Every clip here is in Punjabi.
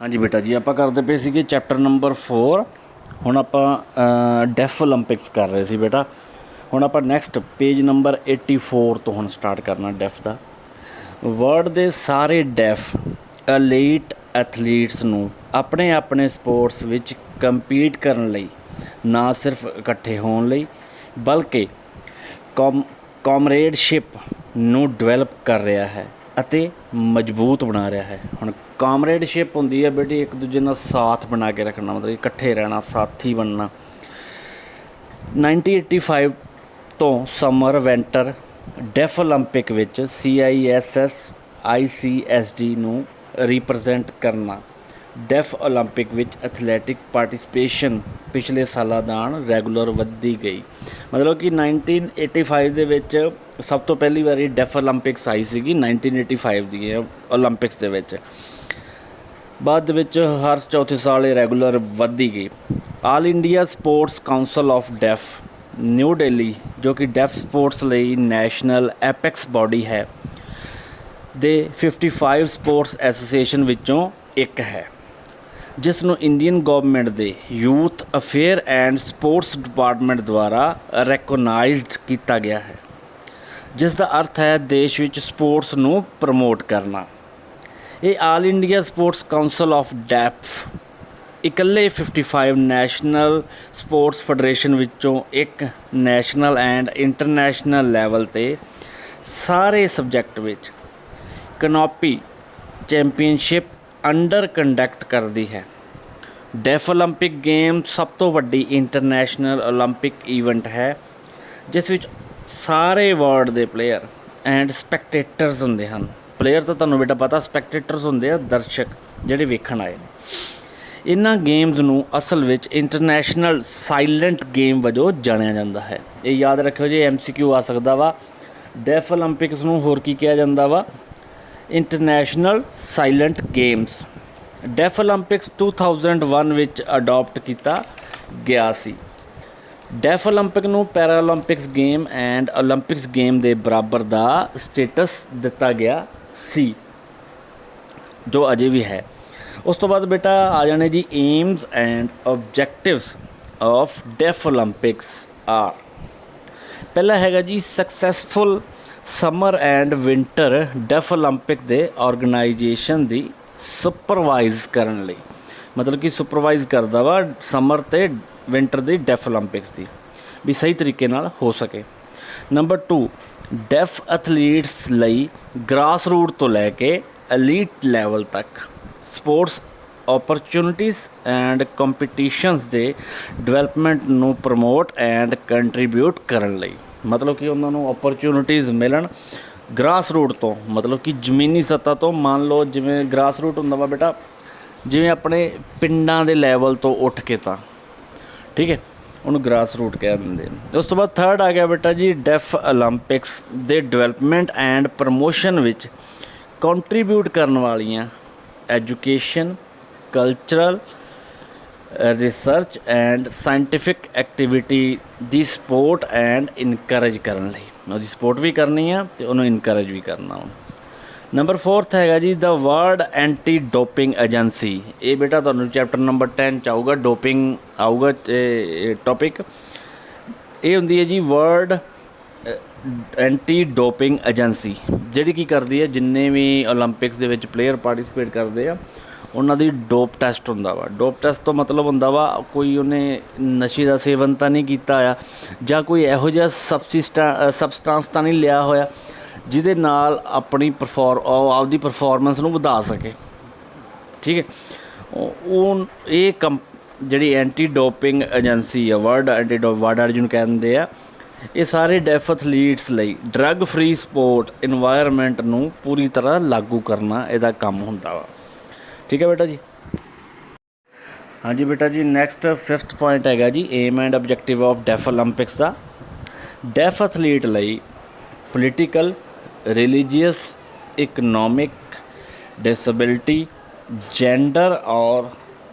हाँ जी बेटा जी, ਆਪਾਂ ਕਰਦੇ ਪਏ ਸੀਗੇ ਚੈਪਟਰ ਨੰਬਰ 4। ਹੁਣ ਆਪਾਂ ਡੈਫ ਓਲੰਪਿਕਸ ਕਰ ਰਹੇ ਸੀ ਬੇਟਾ। ਹੁਣ ਆਪਾਂ ਨੈਕਸਟ ਪੇਜ ਨੰਬਰ 84 ਤੋਂ ਹੁਣ ਸਟਾਰਟ ਕਰਨਾ ਡੈਫ ਦਾ। ਵਰਲਡ ਦੇ ਸਾਰੇ ਡੈਫ ਐਲੀਟ ਐਥਲੀਟਸ ਨੂੰ ਆਪਣੇ ਆਪਣੇ ਸਪੋਰਟਸ ਵਿੱਚ ਕੰਪੀਟ ਕਰਨ ਲਈ ਨਾ ਸਿਰਫ ਇਕੱਠੇ ਹੋਣ ਲਈ ਬਲਕਿ ਕਾਮਰੇਡਸ਼ਿਪ ਨੂੰ ਡਿਵੈਲਪ ਕਰ ਰਿਹਾ ਹੈ ਅਤੇ ਮਜ਼ਬੂਤ ਬਣਾ ਰਿਹਾ ਹੈ। ਹੁਣ ਕਾਮਰੇਡਸ਼ਿਪ ਹੁੰਦੀ ਹੈ ਬੇਟੀ ਇੱਕ ਦੂਜੇ ਨਾਲ ਸਾਥ ਬਣਾ ਕੇ ਰੱਖਣਾ, ਮਤਲਬ ਇਕੱਠੇ ਰਹਿਣਾ, ਸਾਥੀ ਬਣਨਾ। 1985 ਤੋਂ ਸਮਰ ਵਿੰਟਰ ਡੈਫ ਓਲੰਪਿਕ ਵਿੱਚ CISS ICSD ਨੂੰ ਰਿਪਰੈਜ਼ੈਂਟ ਕਰਨਾ। ਡੈਫ ਓਲੰਪਿਕ ਵਿੱਚ ਐਥਲੈਟਿਕ ਪਾਰਟੀਸਪੇਸ਼ਨ ਪਿਛਲੇ ਸਾਲਾਂ ਨਾਲ ਰੈਗੂਲਰ ਵੱਧਦੀ ਗਈ। ਮਤਲਬ ਕਿ 1985 ਦੇ ਵਿੱਚ ਸਭ ਤੋਂ ਪਹਿਲੀ ਵਾਰੀ ਡੈਫ ਓਲੰਪਿਕਸ ਆਈ ਸੀਗੀ 1985 ਦੀ ਓਲੰਪਿਕਸ ਦੇ ਵਿੱਚ। ਬਾਅਦ ਦੇ ਵਿੱਚ ਹਰ ਚੌਥੇ ਸਾਲ ਇਹ ਰੈਗੂਲਰ ਵੱਧਦੀ ਗਈ। All India sports council of deaf new Delhi, ਜੋ ਕਿ ਡੈਫ ਸਪੋਰਟਸ ਲਈ ਨੈਸ਼ਨਲ ਐਪੈਕਸ ਬਾਡੀ ਹੈ, ਦੇ 55 ਸਪੋਰਟਸ ਐਸੋਸੀਏਸ਼ਨ ਵਿੱਚੋਂ ਇੱਕ ਹੈ, ਜਿਸ ਨੂੰ ਇੰਡੀਅਨ ਗੌਰਮੈਂਟ ਦੇ youth affair and sports department ਦੁਆਰਾ ਰੈਕੋਗਨਾਈਜ਼ਡ ਕੀਤਾ ਗਿਆ ਹੈ, ਜਿਸ ਦਾ ਅਰਥ ਹੈ ਦੇਸ਼ ਵਿੱਚ ਸਪੋਰਟਸ ਨੂੰ ਪ੍ਰਮੋਟ ਕਰਨਾ। ਇਹ all India sports council of deaf ਇਕੱਲੇ 55 ਨੈਸ਼ਨਲ ਸਪੋਰਟਸ ਫੈਡਰੇਸ਼ਨ ਵਿੱਚੋਂ ਇੱਕ ਨੈਸ਼ਨਲ ਐਂਡ ਇੰਟਰਨੈਸ਼ਨਲ ਲੈਵਲ 'ਤੇ ਸਾਰੇ ਸਬਜੈਕਟ ਵਿੱਚ ਕਨੋਪੀ ਚੈਂਪੀਅਨਸ਼ਿਪ ਅੰਡਰ ਕੰਡਕਟ ਕਰਦੀ ਹੈ। ਡੈਫ ਓਲੰਪਿਕ ਗੇਮ ਸਭ ਤੋਂ ਵੱਡੀ ਇੰਟਰਨੈਸ਼ਨਲ ਓਲੰਪਿਕ ਈਵੈਂਟ ਹੈ, ਜਿਸ ਵਿੱਚ ਸਾਰੇ ਵਰਲਡ ਦੇ ਪਲੇਅਰ ਐਂਡ ਸਪੈਕਟੇਟਰਸ ਹੁੰਦੇ ਹਨ। ਪਲੇਅਰ ਤਾਂ ਤੁਹਾਨੂੰ ਬੇਟਾ ਪਤਾ, ਸਪੈਕਟੇਟਰਸ ਹੁੰਦੇ ਆ ਦਰਸ਼ਕ ਜਿਹੜੇ ਵੇਖਣ ਆਏ ਨੇ। ਇਹਨਾਂ ਗੇਮਸ ਨੂੰ ਅਸਲ ਵਿੱਚ ਇੰਟਰਨੈਸ਼ਨਲ ਸਾਇਲੈਂਟ ਗੇਮ ਵਜੋਂ ਜਾਣਿਆ ਜਾਂਦਾ ਹੈ। ਇਹ ਯਾਦ ਰੱਖਿਓ ਜੀ, MCQ ਆ ਸਕਦਾ ਵਾ। ਡੈਫ ਓਲੰਪਿਕਸ ਨੂੰ ਹੋਰ ਕੀ ਕਿਹਾ ਜਾਂਦਾ ਵਾ? International silent games. Deaf Olympics 2001 ਵਿੱਚ ਅਡੋਪਟ ਕੀਤਾ ਗਿਆ ਸੀ। ਡੈਫ ਓਲੰਪਿਕ ਨੂੰ ਪੈਰਾਓਲੰਪਿਕਸ ਗੇਮ ਐਂਡ ਓਲੰਪਿਕਸ ਗੇਮ ਦੇ ਬਰਾਬਰ ਦਾ ਸਟੇਟਸ ਦਿੱਤਾ ਗਿਆ ਸੀ, ਜੋ ਅਜੇ ਵੀ ਹੈ। ਉਸ ਤੋਂ ਬਾਅਦ ਬੇਟਾ ਆ ਜਾਣੇ ਜੀ aims and objectives of deaf Olympics are. ਪਹਿਲਾ ਹੈਗਾ ਜੀ successful summer and winter deaf Olympic ਦੇ ਆਰਗੇਨਾਈਜੇਸ਼ਨ ਦੀ ਸੁਪਰਵਾਈਜ਼ ਕਰਨ ਲਈ, ਮਤਲਬ ਕਿ ਸੁਪਰਵਾਈਜ਼ ਕਰਦਾ ਵਾ ਸਮਰ ਅਤੇ ਵਿੰਟਰ ਦੀ ਡੈਫ ਓਲੰਪਿਕਸ ਦੀ, ਵੀ ਸਹੀ ਤਰੀਕੇ ਨਾਲ ਹੋ ਸਕੇ। ਨੰਬਰ 2, ਡੈਫ ਐਥਲੀਟਸ ਲਈ ਗ੍ਰਾਸ ਰੂਟ ਤੋਂ ਲੈ ਕੇ ਐਲੀਟ ਲੈਵਲ ਤੱਕ ਸਪੋਰਟਸ ਓਪਰਚੁਨਿਟੀਜ਼ ਐਂਡ ਕੰਪੀਟੀਸ਼ਨਸ ਦੇ ਡਿਵੈਲਪਮੈਂਟ ਨੂੰ ਪ੍ਰਮੋਟ ਐਂਡ ਕੰਟਰੀਬਿਊਟ ਕਰਨ ਲਈ, ਮਤਲਬ ਕਿ ਉਹਨਾਂ ਨੂੰ ਓਪਰਚੁਨਿਟੀਜ਼ ਮਿਲਣ ਗ੍ਰਾਸ ਰੂਟ ਤੋਂ, ਮਤਲਬ ਕਿ ਜ਼ਮੀਨੀ ਸਤ੍ਹਾ ਤੋਂ। ਮੰਨ ਲਓ ਜਿਵੇਂ ਗ੍ਰਾਸ ਰੂਟ ਹੁੰਦਾ ਵਾ ਬੇਟਾ, ਜਿਵੇਂ ਆਪਣੇ ਪਿੰਡਾਂ ਦੇ ਲੈਵਲ ਤੋਂ ਉੱਠ ਕੇ, ਤਾਂ ਠੀਕ ਹੈ, ਉਹਨੂੰ ਗ੍ਰਾਸ ਰੂਟ ਕਹਿ ਦਿੰਦੇ ਨੇ। ਉਸ ਤੋਂ ਬਾਅਦ ਥਰਡ ਆ ਗਿਆ ਬੇਟਾ ਜੀ ਡੈਫ ਓਲੰਪਿਕਸ ਦੇ ਡਿਵੈਲਪਮੈਂਟ ਐਂਡ ਪ੍ਰਮੋਸ਼ਨ ਵਿੱਚ ਕੰਟਰੀਬਿਊਟ ਕਰਨ ਵਾਲੀਆਂ education, cultural, research and scientific activity the support and encourage ਕਰਨ ਲਈ, ਉਹਦੀ ਸਪੋਰਟ ਵੀ ਕਰਨੀ ਆ ਅਤੇ ਉਹਨੂੰ ਇਨਕਰੇਜ ਵੀ ਕਰਨਾ। ਨੰਬਰ 4 ਹੈਗਾ ਜੀ ਦਾ ਵਰਲਡ ਐਂਟੀ ਡੋਪਿੰਗ ਏਜੰਸੀ। ਇਹ ਬੇਟਾ ਤੁਹਾਨੂੰ ਚੈਪਟਰ ਨੰਬਰ 10 'ਚ ਆਊਗਾ, ਡੋਪਿੰਗ ਆਊਗਾ ਟੋਪਿਕ। ਇਹ ਹੁੰਦੀ ਹੈ ਜੀ ਵਰਲਡ ਐਂਟੀ ਡੋਪਿੰਗ ਏਜੰਸੀ, ਜਿਹੜੀ ਕੀ ਕਰਦੀ ਹੈ, ਜਿੰਨੇ ਵੀ ਓਲੰਪਿਕਸ ਦੇ ਵਿੱਚ ਪਲੇਅਰ ਪਾਰਟੀਸਪੇਟ ਕਰਦੇ ਆ ਉਹਨਾਂ ਦੀ ਡੋਪ ਟੈਸਟ ਹੁੰਦਾ ਵਾ। ਡੋਪ ਟੈਸਟ ਤੋਂ ਮਤਲਬ ਹੁੰਦਾ ਵਾ ਕੋਈ ਉਹਨੇ ਨਸ਼ੇ ਦਾ ਸੇਵਨ ਤਾਂ ਨਹੀਂ ਕੀਤਾ ਆ, ਜਾਂ ਕੋਈ ਇਹੋ ਜਿਹਾ ਸਬਸਟੈਂਸ ਤਾਂ ਨਹੀਂ ਲਿਆ ਹੋਇਆ ਜਿਹਦੇ ਨਾਲ ਆਪਣੀ ਆਪਦੀ ਪਰਫੋਰਮੈਂਸ ਨੂੰ ਵਧਾ ਸਕੇ, ਠੀਕ ਹੈ। ਉਹ ਇਹ ਜਿਹੜੀ ਐਂਟੀ ਡੋਪਿੰਗ ਏਜੰਸੀ ਆ, ਵਰਲਡ ਵਰਲਡ ਜਿਹਨੂੰ ਕਹਿ ਦਿੰਦੇ ਆ, ਇਹ ਸਾਰੇ ਡੈਫ ਐਥਲੀਟਸ ਲਈ ਡਰੱਗ ਫਰੀ ਸਪੋਰਟ ਇਨਵਾਇਰਮੈਂਟ ਨੂੰ ਪੂਰੀ ਤਰ੍ਹਾਂ ਲਾਗੂ ਕਰਨਾ ਇਹਦਾ ਕੰਮ ਹੁੰਦਾ ਵਾ, ਠੀਕ ਹੈ ਬੇਟਾ ਜੀ। ਹਾਂਜੀ ਬੇਟਾ ਜੀ, ਨੈਕਸਟ 5th ਪੁਆਇੰਟ ਹੈਗਾ ਜੀ aim and objective of deaf Olympics ਦਾ। ਡੈਫ ਐਥਲੀਟ ਲਈ political, religious, economic, disability, gender ਔਰ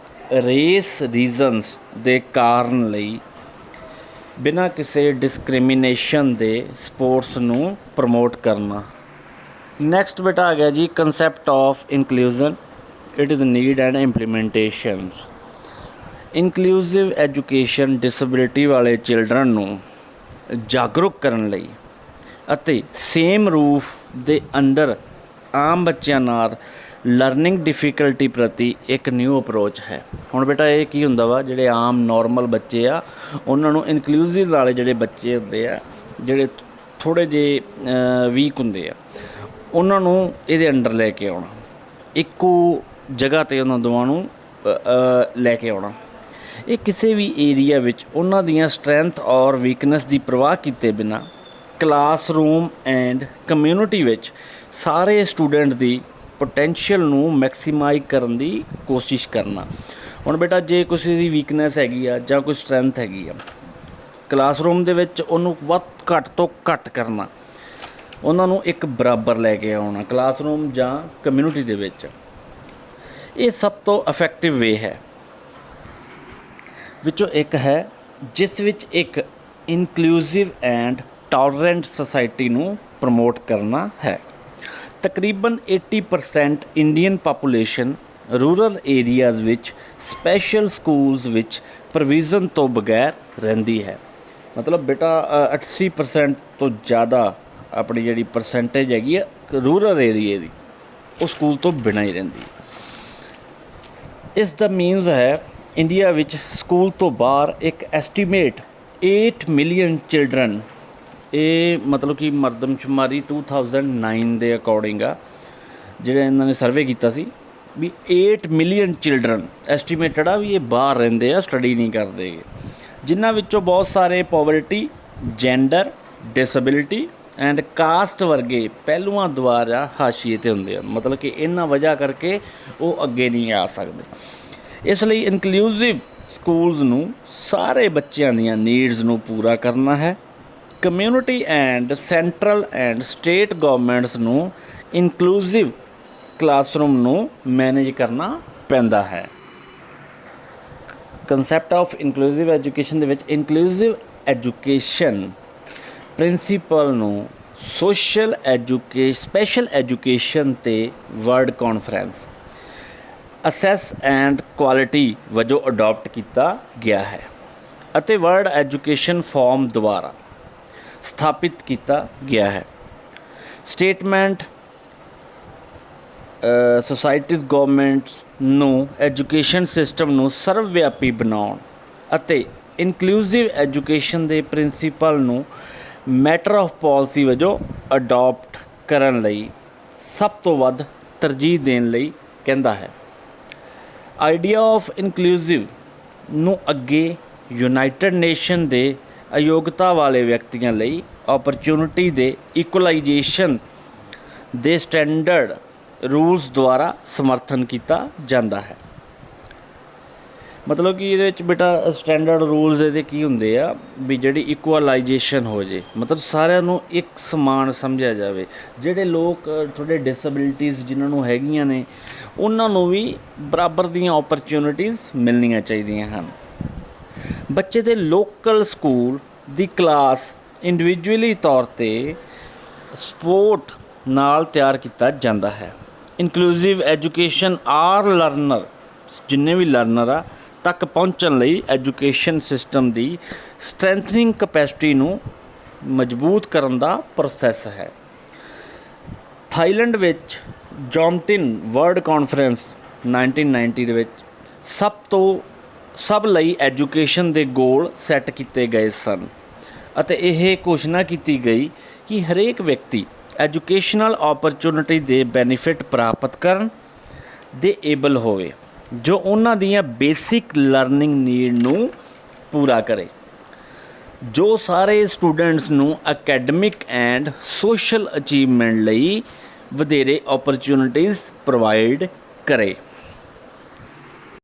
ਰੇਸ ਰੀਜ਼ਨਸ ਦੇ ਕਾਰਨ ਲਈ ਬਿਨਾਂ ਕਿਸੇ ਡਿਸਕ੍ਰਿਮੀਨੇਸ਼ਨ ਦੇ ਸਪੋਰਟਸ ਨੂੰ ਪ੍ਰਮੋਟ ਕਰਨਾ। ਨੈਕਸਟ ਬੇਟਾ ਆ ਗਿਆ ਜੀ concept of inclusion. It is need and implementations. Inclusive education disability ਵਾਲੇ ਚਿਲਡਰਨ ਨੂੰ ਜਾਗਰੂਕ ਕਰਨ ਲਈ ਅਤੇ ਸੇਮ ਰੂਫ ਦੇ ਅੰਡਰ ਆਮ ਬੱਚਿਆਂ ਨਾਲ ਲਰਨਿੰਗ ਡਿਫਿਕਲਟੀ ਪ੍ਰਤੀ ਇੱਕ ਨਿਊ ਅਪਰੋਚ ਹੈ। ਹੁਣ ਬੇਟਾ ਇਹ ਕੀ ਹੁੰਦਾ ਵਾ, ਜਿਹੜੇ ਆਮ ਨੋਰਮਲ ਬੱਚੇ ਆ ਉਹਨਾਂ ਨੂੰ ਇਨਕਲੂਸਿਵ ਵਾਲੇ ਜਿਹੜੇ ਬੱਚੇ ਹੁੰਦੇ ਆ, ਜਿਹੜੇ ਥੋੜ੍ਹੇ ਜਿਹੇ ਵੀਕ ਹੁੰਦੇ ਆ, ਉਹਨਾਂ ਨੂੰ ਇਹਦੇ ਅੰਡਰ ਲੈ ਕੇ ਆਉਣਾ, ਇੱਕੋ ਜਗ੍ਹਾ 'ਤੇ ਉਹਨਾਂ ਦੋਵਾਂ ਨੂੰ ਲੈ ਕੇ ਆਉਣਾ। ਇਹ ਕਿਸੇ ਵੀ ਏਰੀਆ ਵਿੱਚ ਉਹਨਾਂ ਦੀਆਂ ਸਟਰੈਂਥ ਔਰ ਵੀਕਨੈਸ ਦੀ ਪਰਵਾਹ ਕੀਤੇ ਬਿਨਾਂ ਕਲਾਸਰੂਮ ਐਂਡ ਕਮਿਊਨਿਟੀ ਵਿੱਚ ਸਾਰੇ ਸਟੂਡੈਂਟ ਦੀ ਪੋਟੈਂਸ਼ੀਅਲ ਨੂੰ ਮੈਕਸੀਮਾਈਜ਼ ਕਰਨ ਦੀ ਕੋਸ਼ਿਸ਼ ਕਰਨਾ। ਹੁਣ ਬੇਟਾ ਜੇ ਕਿਸੇ ਦੀ ਵੀਕਨੈਸ ਹੈਗੀ ਆ ਜਾਂ ਕੋਈ ਸਟਰੈਂਥ ਹੈਗੀ ਆ, ਕਲਾਸਰੂਮ ਦੇ ਵਿੱਚ ਉਹਨੂੰ ਵੱਧ ਘੱਟ ਤੋਂ ਘੱਟ ਕਰਨਾ, ਉਹਨਾਂ ਨੂੰ ਇੱਕ ਬਰਾਬਰ ਲੈ ਕੇ ਆਉਣਾ ਕਲਾਸਰੂਮ ਜਾਂ ਕਮਿਊਨਿਟੀ ਦੇ ਵਿੱਚ। ਇਹ ਸਭ ਤੋਂ ਇਫੈਕਟਿਵ ਵੇ ਹੈ ਵਿੱਚੋਂ ਇੱਕ ਹੈ, ਜਿਸ ਵਿੱਚ ਇੱਕ ਇਨਕਲੂਸਿਵ ਐਂਡ ਟੋਲਰੈਂਟ ਸੁਸਾਇਟੀ ਨੂੰ ਪ੍ਰਮੋਟ ਕਰਨਾ ਹੈ। ਤਕਰੀਬਨ 80% ਇੰਡੀਅਨ ਪਾਪੂਲੇਸ਼ਨ ਰੂਰਲ ਏਰੀਆਜ਼ ਵਿੱਚ ਸਪੈਸ਼ਲ ਸਕੂਲਸ ਵਿੱਚ ਪ੍ਰੋਵੀਜ਼ਨ ਤੋਂ ਬਗੈਰ ਰਹਿੰਦੀ ਹੈ। ਮਤਲਬ ਬੇਟਾ 80% ਤੋਂ ਜ਼ਿਆਦਾ ਆਪਣੀ ਜਿਹੜੀ ਪਰਸੈਂਟੇਜ ਹੈਗੀ ਆ ਰੂਰਲ ਏਰੀਏ ਦੀ, ਉਹ ਸਕੂਲ ਤੋਂ ਬਿਨਾਂ ਹੀ ਰਹਿੰਦੀ। ਇਸ ਦਾ ਮੀਨਸ ਹੈ ਇੰਡੀਆ ਵਿੱਚ ਸਕੂਲ ਤੋਂ ਬਾਹਰ ਇੱਕ ਐਸਟੀਮੇਟ 8 ਮਿਲੀਅਨ ਚਿਲਡਰਨ, ਇਹ ਮਤਲਬ ਕਿ ਮਰਦਮਸ਼ੁਮਾਰੀ 2009 ਦੇ ਅਕੋਰਡਿੰਗ ਆ, ਜਿਹੜਾ ਇਹਨਾਂ ਨੇ ਸਰਵੇ ਕੀਤਾ ਸੀ ਵੀ 8 ਮਿਲੀਅਨ ਚਿਲਡਰਨ ਐਸਟੀਮੇਟਡ ਆ ਵੀ ਇਹ ਬਾਹਰ ਰਹਿੰਦੇ ਆ, ਸਟੱਡੀ ਨਹੀਂ ਕਰਦੇ, ਜਿਨ੍ਹਾਂ ਵਿੱਚੋਂ ਬਹੁਤ ਸਾਰੇ poverty, gender, disability and caste ਵਰਗੇ ਪਹਿਲੂਆਂ ਦੁਆਰਾ ਹਾਸ਼ੀਏ 'ਤੇ ਹੁੰਦੇ ਹਨ। ਮਤਲਬ ਕਿ ਇਹਨਾਂ ਵਜ੍ਹਾ ਕਰਕੇ ਉਹ ਅੱਗੇ ਨਹੀਂ ਆ ਸਕਦੇ। ਇਸ ਲਈ ਇਨਕਲੂਸਿਵ ਸਕੂਲਸ ਨੂੰ ਸਾਰੇ ਬੱਚਿਆਂ ਦੀਆਂ ਨੀਡਸ ਨੂੰ ਪੂਰਾ ਕਰਨਾ ਹੈ। Community and central and state governments ਨੂੰ ਇਨਕਲੂਸਿਵ ਕਲਾਸਰੂਮ ਨੂੰ ਮੈਨੇਜ ਕਰਨਾ ਪੈਂਦਾ ਹੈ। ਕੰਸੈਪਟ ਆਫ ਇਨਕਲੂਸਿਵ ਐਜੂਕੇਸ਼ਨ ਦੇ ਵਿੱਚ ਇਨਕਲੂਸਿਵ ਐਜੂਕੇਸ਼ਨ ਪ੍ਰਿੰਸੀਪਲ ਨੂੰ ਸਪੈਸ਼ਲ ਐਜੂਕੇਸ਼ਨ ਤੇ world conference access and quality ਵਜੋਂ ਅਡਾਪਟ ਕੀਤਾ ਗਿਆ ਹੈ ਅਤੇ ਵਰਲਡ ਐਜੂਕੇਸ਼ਨ ਫੋਰਮ ਦੁਆਰਾ ਸਥਾਪਿਤ ਕੀਤਾ ਗਿਆ ਹੈ। ਸਟੇਟਮੈਂਟ ਸੁਸਾਇਟੀਜ਼ ਗਵਰਨਮੈਂਟਸ ਨੂੰ ਐਜੂਕੇਸ਼ਨ ਸਿਸਟਮ ਨੂੰ ਸਰਵ ਵਿਆਪੀ ਬਣਾਉਣ ਅਤੇ ਇਨਕਲੂਸਿਵ ਐਜੂਕੇਸ਼ਨ ਦੇ ਪ੍ਰਿੰਸੀਪਲ ਨੂੰ ਮੈਟਰ ਆਫ ਪਾਲਿਸੀ ਵਜੋਂ ਅਡਾਪਟ ਕਰਨ ਲਈ ਸਭ ਤੋਂ ਵੱਧ ਤਰਜੀਹ ਦੇਣ ਲਈ ਕਹਿੰਦਾ ਹੈ। ਆਈਡੀਆ ਆਫ ਇਨਕਲੂਸਿਵ ਨੂੰ ਅੱਗੇ ਯੂਨਾਈਟਿਡ ਨੇਸ਼ਨ ਦੇ ਅਯੋਗਤਾ ਵਾਲੇ ਵਿਅਕਤੀਆਂ ਲਈ ਓਪਰਚੁਨਿਟੀ ਦੇ ਇਕੁਲਾਈਜੇਸ਼ਨ ਦੇ ਸਟੈਂਡਰਡ ਰੂਲਸ ਦੁਆਰਾ ਸਮਰਥਨ ਕੀਤਾ ਜਾਂਦਾ ਹੈ। ਮਤਲਬ ਕਿ ਇਹਦੇ ਵਿੱਚ ਬੇਟਾ ਸਟੈਂਡਰਡ ਰੂਲਸ ਇਹਦੇ ਕੀ ਹੁੰਦੇ ਆ ਵੀ ਜਿਹੜੀ ਇਕੁਅਲਾਈਜੇਸ਼ਨ ਹੋ ਜੇ, ਮਤਲਬ ਸਾਰਿਆਂ ਨੂੰ ਇੱਕ ਸਮਾਨ ਸਮਝਿਆ ਜਾਵੇ। ਜਿਹੜੇ ਲੋਕ ਥੋੜ੍ਹੇ ਡਿਸੇਬਿਲਿਟੀਜ਼ ਜਿਨ੍ਹਾਂ ਨੂੰ ਹੈਗੀਆਂ ਨੇ ਉਹਨਾਂ ਨੂੰ ਵੀ ਬਰਾਬਰ ਦੀਆਂ ਓਪਰਚੁਨਿਟੀਜ਼ ਮਿਲਣੀਆਂ ਚਾਹੀਦੀਆਂ ਹਨ। ਬੱਚੇ ਦੇ ਲੋਕਲ ਸਕੂਲ ਦੀ ਕਲਾਸ ਇੰਡੀਵਿਜੂਅਲੀ ਤੌਰ 'ਤੇ ਸਪੋਰਟ ਨਾਲ ਤਿਆਰ ਕੀਤਾ ਜਾਂਦਾ ਹੈ। ਇਨਕਲੂਸਿਵ ਐਜੂਕੇਸ਼ਨ ਆਰ ਲਰਨਰ, ਜਿੰਨੇ ਵੀ ਲਰਨਰ ਆ ਤੱਕ ਪਹੁੰਚਣ ਲਈ ਐਜੂਕੇਸ਼ਨ ਸਿਸਟਮ ਦੀ ਸਟਰੈਂਥਨਿੰਗ ਕਪੈਸਿਟੀ ਨੂੰ ਮਜ਼ਬੂਤ ਕਰਨ ਦਾ ਪ੍ਰੋਸੈਸ ਹੈ। ਥਾਈਲੈਂਡ ਵਿੱਚ ਜੌਮਟਿਨ ਵਰਲਡ ਕਾਨਫਰੰਸ 1990 ਦੇ ਵਿੱਚ ਸਭ ਲਈ ਐਜੂਕੇਸ਼ਨ ਦੇ ਗੋਲ ਸੈੱਟ ਕੀਤੇ ਗਏ ਸਨ ਅਤੇ ਇਹ ਘੋਸ਼ਣਾ ਕੀਤੀ ਗਈ ਕਿ ਹਰੇਕ ਵਿਅਕਤੀ ਐਜੂਕੇਸ਼ਨਲ ਓਪਰਚੁਨਿਟੀ ਦੇ ਬੈਨੀਫਿਟ ਪ੍ਰਾਪਤ ਕਰਨ ਦੇ ਏਬਲ ਹੋਵੇ ਜੋ ਉਹਨਾਂ ਦੀਆਂ ਬੇਸਿਕ ਲਰਨਿੰਗ ਨੀਡ ਨੂੰ ਪੂਰਾ ਕਰੇ, ਜੋ ਸਾਰੇ ਸਟੂਡੈਂਟਸ ਨੂੰ ਅਕੈਡਮਿਕ ਐਂਡ ਸੋਸ਼ਲ ਅਚੀਵਮੈਂਟ ਲਈ ਵਧੇਰੇ ਓਪਰਚੁਨਿਟੀਜ਼ ਪ੍ਰੋਵਾਈਡ ਕਰੇ।